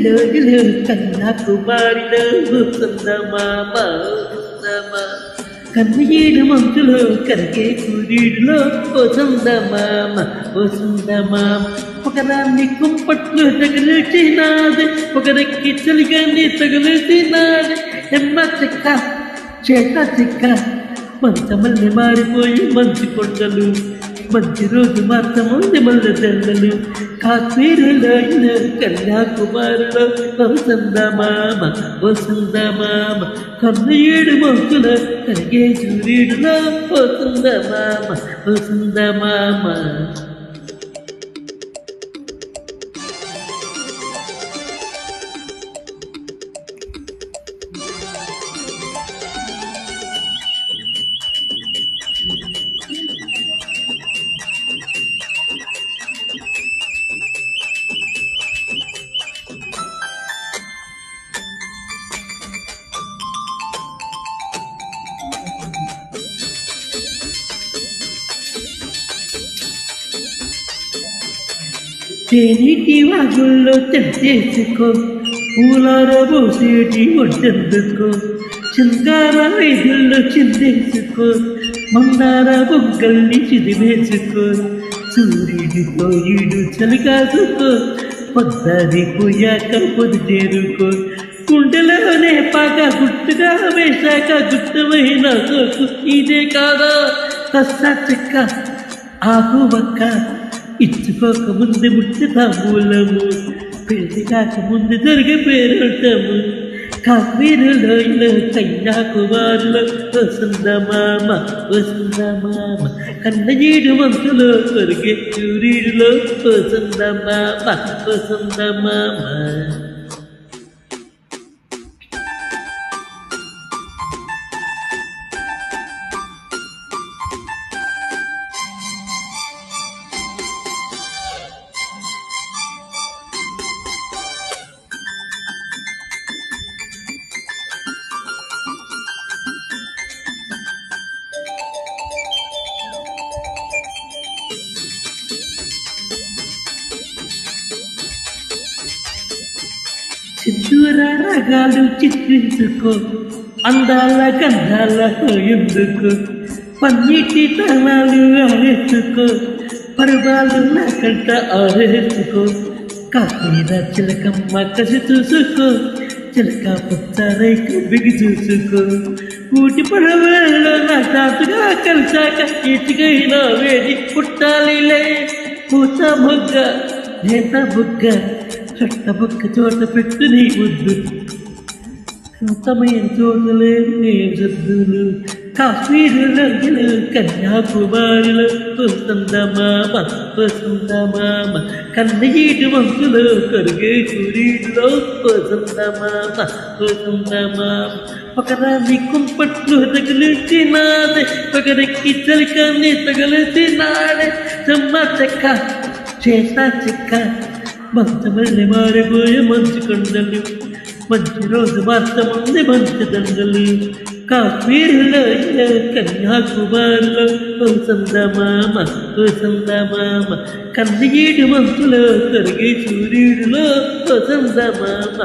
కాశ్మీరులో కన్యాకుమారిలో చందమామ కన్నీడు మంచులో కరిగే సూర్యుడిలో ఓ చందమామ ఒకదాన్ని కుంపట్లు తగిలిచినాది ఒకరికి చలిగాన్ని తగిలిచినాది ఎమ్మ చెక్క చేత చెక్క మంచమల్ని మారిపోయి మంచి కొండలు మంచి రోజు మాత్రము నిమల్ల దండలు కాశ్మీరులో కన్యాకుమారిలో వసందమామ కన్నయ్యేడు మంచుల కరిగే సూర్యుడిలో వసందమామ తేనీటి వాగుల్లో తెచ్చేసుకో పూలార పోసేటి ఒడ్డెందుకో చింగార ఐదుల్లో చిందేసుకో మందార బొగ్గల్ని చిదివేసుకో సూర్యుడితో ఈడు చలికాసుకో పొద్దాది పోయాక పొద్దుటేరుకో గుండెలోనే పాక గుట్టుగా వేశాక గుట్టమైన సోకు ఇదే కాదా కస్సా చెక్క ఆకు బక్క ఇచ్చుకోక ముందు ముట్టుతా మూలము పెళ్లి కాక ముందు జరిగే పేరుంటాము కాశ్మీరులో కన్యాకుమారిలో వసందమామ కన్నయ్యేడు మంచులో కొరిగే సూర్యుడిలో వసందమామ చిత్తూర రాగాలు చిత్రించుకో అందాల గంధాల ఎందుకో పన్నీటి తాళాలు ఆరేసుకో పర్వాలు నాకంట ఆరేసుకో కాశ్మీర చిలకమ్మ కసి చూసుకో చిలక పుచ్చారైక బిగి చూసుకో ఊటి పడవల్లో నా చాటుగా కలిసాక ఇటుకైనా వేడి పుట్టాలిలే పూత మొగ్గ నేత బుగ్గ చట్ట బొక్క చోట పెట్టు నీ ముద్దు అంతమైన చోటులే నీ జద్దులు కాశ్మీరులో కన్యాకుమారిలో వసందమామ కన్నయ్యేటి మంచులో కరిగే సూర్యుడిలో వసందమామ ఒకదాన్ని కుంపట్లు తగిలిచినాదే ఒకరికి చలికాన్ని తగిలిచినాడే చెమ్మ చెక్క చేసా చెక్క మంచమల్ని మారిపోయే మంచి కొండలు మంచి రోజు మాత్రముంది మంచి దండలు కాశ్మీరులో కన్యాకుమారిలో వసందమామ కన్నయ్యేడు మంచులో కరిగే సూర్యుడిలో వసందమామ